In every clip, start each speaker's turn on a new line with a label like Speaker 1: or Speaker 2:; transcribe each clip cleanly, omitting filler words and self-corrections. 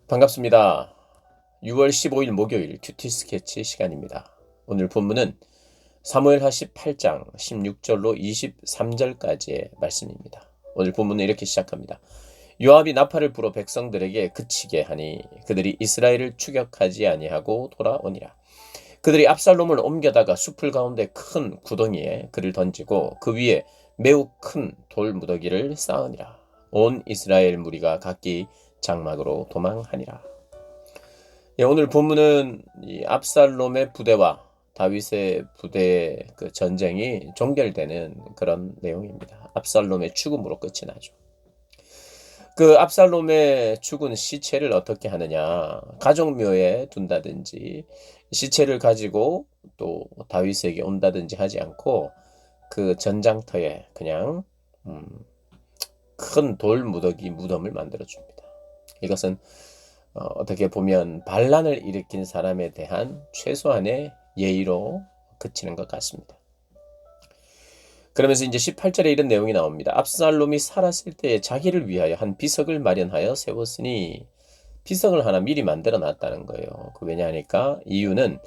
Speaker 1: 반갑습니다. 6월 15일 목요일 큐티 스케치 시간입니다. 오늘 본문은 사무엘하 8장 16절로 23절까지의 말씀입니다. 오늘 본문은 이렇게 시작합니다. 요압이 나팔을 불어 백성들에게 그치게 하니 그들이 이스라엘을 추격하지 아니하고 돌아오니라. 그들이 압살롬을 옮겨다가 숲을 가운데 큰 구덩이에 그를 던지고 그 위에 매우 큰 돌무더기를 쌓으니라. 온 이스라엘 무리가 각기 장막으로 도망하니라. 오늘 본문은 이 압살롬의 부대와 다윗의 부대의 그 전쟁이 종결되는 그런 내용입니다. 압살롬의 죽음으로 끝이 나죠. 그 압살롬의 죽은 시체를 어떻게 하느냐? 가족묘에 둔다든지 시체를 가지고 또 다윗에게 온다든지 하지 않고 그 전장터에 그냥 큰 돌 무덤을 만들어 줍니다. 이것은 어떻게 보면 반란을 일으킨 사람에 대한 최소한의 예의로 그치는 것 같습니다. 그러면서 이제 18절에 이런 내용이 나옵니다. 압살롬이 살았을 때에 자기를 위하여 한 비석을 마련하여 세웠으니, 비석을 하나 미리 만들어 놨다는 거예요. 왜냐하니까 이유는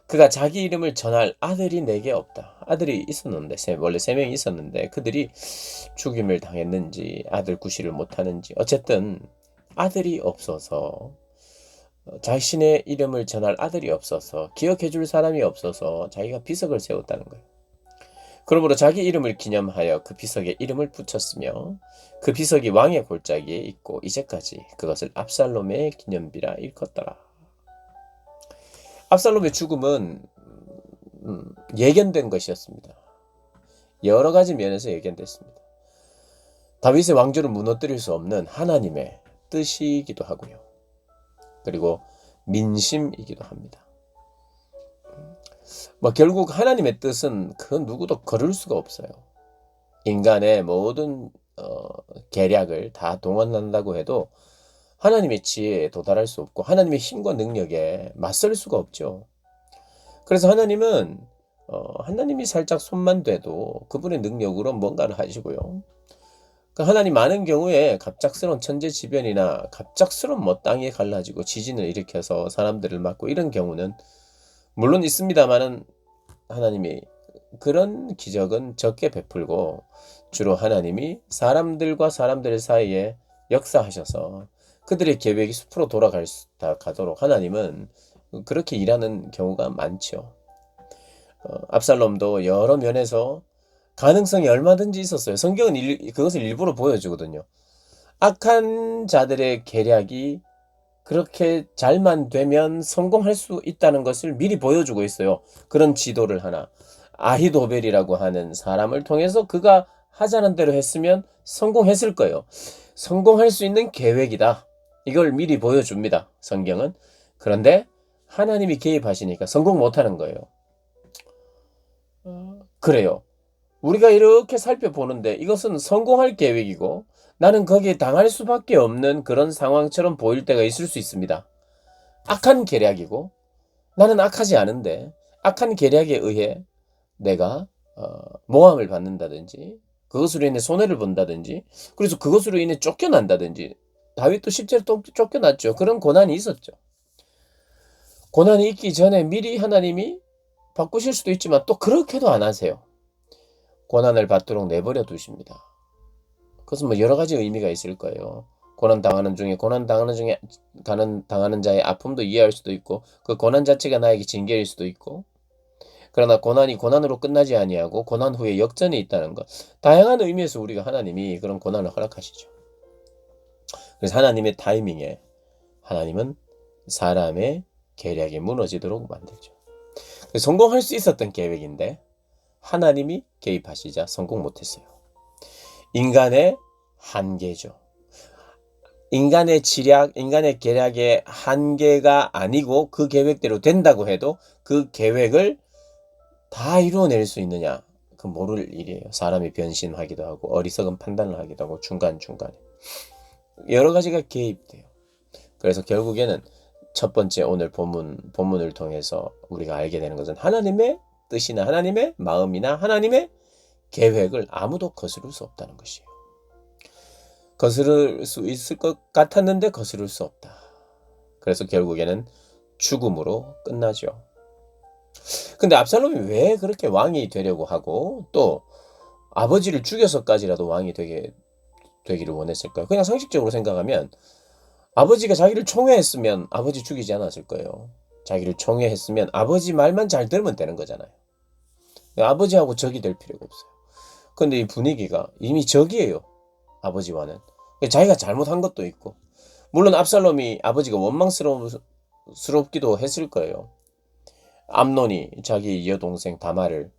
Speaker 1: 그가 자기 이름을 전할 아들이 내게 없다. 아들이 있었는데, 원래 3명이 있었는데 그들이 죽임을 당했는지 아들 구실을 못하는지 어쨌든 아들이 없어서, 자신의 이름을 전할 아들이 없어서, 기억해 줄 사람이 없어서 자기가 비석을 세웠다는 거예요. 그러므로 자기 이름을 기념하여 그 비석에 이름을 붙였으며 그 비석이 왕의 골짜기에 있고 이제까지 그것을 압살롬의 기념비라 일컫더라. 압살롬의 죽음은 예견된 것이었습니다. 여러 가지 면에서 예견됐습니다. 다윗의 왕조를 무너뜨릴 수 없는 하나님의 뜻이기도 하고요. 그리고 민심이기도 합니다. 결국 하나님의 뜻은 그 누구도 거를 수가 없어요. 인간의 모든 계략을 다 동원한다고 해도 하나님의 지혜에 도달할 수 없고 하나님의 힘과 능력에 맞설 수가 없죠. 그래서 하나님은 하나님이 살짝 손만 대도 그분의 능력으로 뭔가를 하시고요. 하나님 많은 경우에 갑작스러운 천재지변이나 갑작스러운 땅이 갈라지고 지진을 일으켜서 사람들을 막고 이런 경우는 물론 있습니다만은 하나님이 그런 기적은 적게 베풀고 주로 하나님이 사람들과 사람들 사이에 역사하셔서 그들의 계획이 숲으로 돌아가도록 하나님은 그렇게 일하는 경우가 많죠. 압살롬도 여러 면에서 가능성이 얼마든지 있었어요. 성경은 그것을 일부러 보여주거든요. 악한 자들의 계략이 그렇게 잘만 되면 성공할 수 있다는 것을 미리 보여주고 있어요. 그런 지도를 하나, 아히도벨이라고 하는 사람을 통해서 그가 하자는 대로 했으면 성공했을 거예요. 성공할 수 있는 계획이다. 이걸 미리 보여줍니다. 성경은. 그런데 하나님이 개입하시니까 성공 못하는 거예요. 그래요. 우리가 이렇게 살펴보는데 이것은 성공할 계획이고 나는 거기에 당할 수밖에 없는 그런 상황처럼 보일 때가 있을 수 있습니다. 악한 계략이고 나는 악하지 않은데 악한 계략에 의해 내가 모함을 받는다든지 그것으로 인해 손해를 본다든지 그래서 그것으로 인해 쫓겨난다든지 다윗도 실제로 또 쫓겨났죠. 그런 고난이 있었죠. 고난이 있기 전에 미리 하나님이 바꾸실 수도 있지만 또 그렇게도 안 하세요. 고난을 받도록 내버려 두십니다. 그것은 여러 가지 의미가 있을 거예요. 고난 당하는 자의 아픔도 이해할 수도 있고 그 고난 자체가 나에게 징계일 수도 있고 그러나 고난이 고난으로 끝나지 아니하고 고난 후에 역전이 있다는 것. 다양한 의미에서 우리가 하나님이 그런 고난을 허락하시죠. 그래서 하나님의 타이밍에 하나님은 사람의 계략이 무너지도록 만들죠. 성공할 수 있었던 계획인데 하나님이 개입하시자 성공 못했어요. 인간의 한계죠. 인간의 지략, 인간의 계략의 한계가 아니고 그 계획대로 된다고 해도 그 계획을 다 이루어낼 수 있느냐? 그 모를 일이에요. 사람이 변신하기도 하고 어리석은 판단을 하기도 하고 중간중간에 여러 가지가 개입돼요. 그래서 결국에는 첫 번째 오늘 본문을 통해서 우리가 알게 되는 것은 하나님의 뜻이나 하나님의 마음이나 하나님의 계획을 아무도 거스를 수 없다는 것이에요. 거스를 수 있을 것 같았는데 거스를 수 없다. 그래서 결국에는 죽음으로 끝나죠. 근데 압살롬이 왜 그렇게 왕이 되려고 하고 또 아버지를 죽여서까지라도 왕이 되기를 원했을까요? 그냥 상식적으로 생각하면 아버지가 자기를 총애했으면 아버지 죽이지 않았을 거예요. 자기를 총애했으면 아버지 말만 잘 들으면 되는 거잖아요. 아버지하고 적이 될 필요가 없어요. 근데 이 분위기가 이미 적이에요. 아버지와는. 자기가 잘못한 것도 있고. 물론 압살롬이 아버지가 원망스럽기도 했을 거예요. 암논이 자기 여동생 다말을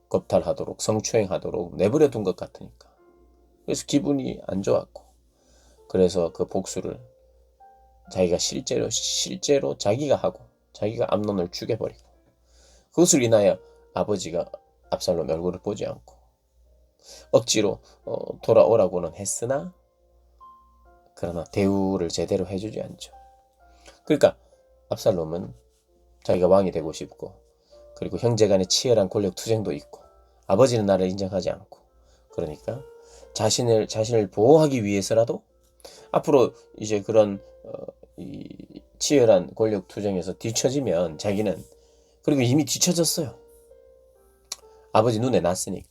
Speaker 1: 겁탈하도록 성추행하도록 내버려 둔 것 같으니까. 그래서 기분이 안 좋았고. 그래서 그 복수를 자기가 실제로 자기가 하고 자기가 암논을 죽여버리고 그것을 인하여 아버지가 압살롬 얼굴을 보지 않고 억지로 돌아오라고는 했으나 그러나 대우를 제대로 해주지 않죠. 그러니까 압살롬은 자기가 왕이 되고 싶고 그리고 형제 간의 치열한 권력 투쟁도 있고 아버지는 나를 인정하지 않고 그러니까 자신을 보호하기 위해서라도 앞으로 이제 그런 이 치열한 권력 투쟁에서 뒤처지면 자기는 그리고 이미 뒤처졌어요. 아버지 눈에 났으니까.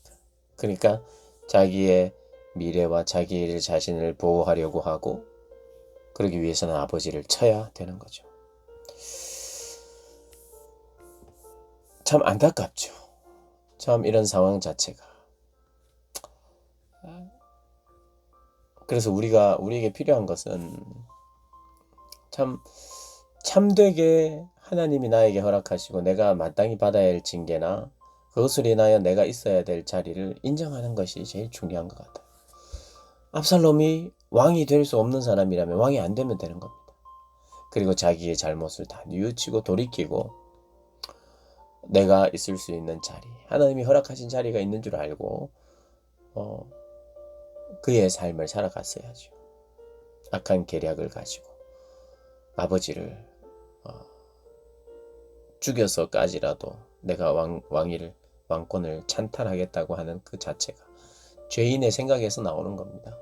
Speaker 1: 그러니까 자기의 미래와 자기 자신을 보호하려고 하고 그러기 위해서는 아버지를 쳐야 되는 거죠. 참 안타깝죠. 참 이런 상황 자체가. 그래서 우리에게 필요한 것은 참되게 하나님이 나에게 허락하시고 내가 마땅히 받아야 할 징계나 그것을 인하여 내가 있어야 될 자리를 인정하는 것이 제일 중요한 것 같아요. 압살롬이 왕이 될 수 없는 사람이라면 왕이 안 되면 되는 겁니다. 그리고 자기의 잘못을 다 뉘우치고 돌이키고 내가 있을 수 있는 자리, 하나님이 허락하신 자리가 있는 줄 알고 그의 삶을 살아갔어야죠. 악한 계략을 가지고 아버지를 죽여서까지라도 내가 왕권을 찬탈하겠다고 하는 그 자체가 죄인의 생각에서 나오는 겁니다.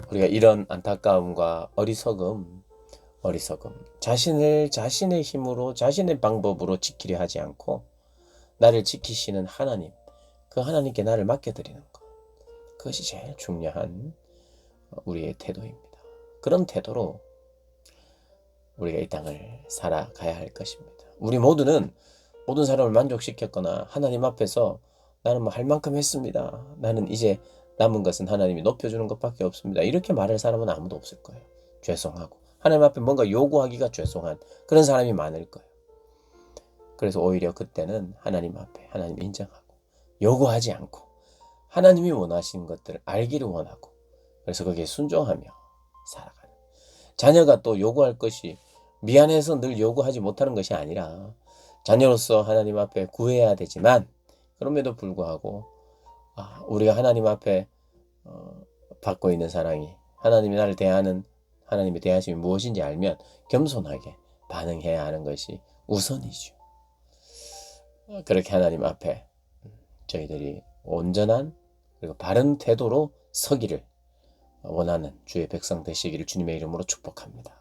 Speaker 1: 우리가 이런 안타까움과 어리석음, 자신의 힘으로 자신의 방법으로 지키려 하지 않고 나를 지키시는 하나님, 그 하나님께 나를 맡겨드리는 것, 그것이 제일 중요한 우리의 태도입니다. 그런 태도로 우리가 이 땅을 살아가야 할 것입니다. 우리 모든 사람을 만족시켰거나 하나님 앞에서 나는 뭐 할 만큼 했습니다. 나는 이제 남은 것은 하나님이 높여주는 것밖에 없습니다. 이렇게 말할 사람은 아무도 없을 거예요. 죄송하고 하나님 앞에 뭔가 요구하기가 죄송한 그런 사람이 많을 거예요. 그래서 오히려 그때는 하나님 앞에 하나님 인정하고 요구하지 않고 하나님이 원하시는 것들을 알기를 원하고 그래서 거기에 순종하며 살아가는 자녀가 또 요구할 것이 미안해서 늘 요구하지 못하는 것이 아니라 자녀로서 하나님 앞에 구해야 되지만 그럼에도 불구하고 우리가 하나님 앞에 받고 있는 사랑이 하나님이 나를 대하는 하나님의 대하심이 무엇인지 알면 겸손하게 반응해야 하는 것이 우선이죠. 그렇게 하나님 앞에 저희들이 온전한 그리고 바른 태도로 서기를 원하는 주의 백성 되시기를 주님의 이름으로 축복합니다.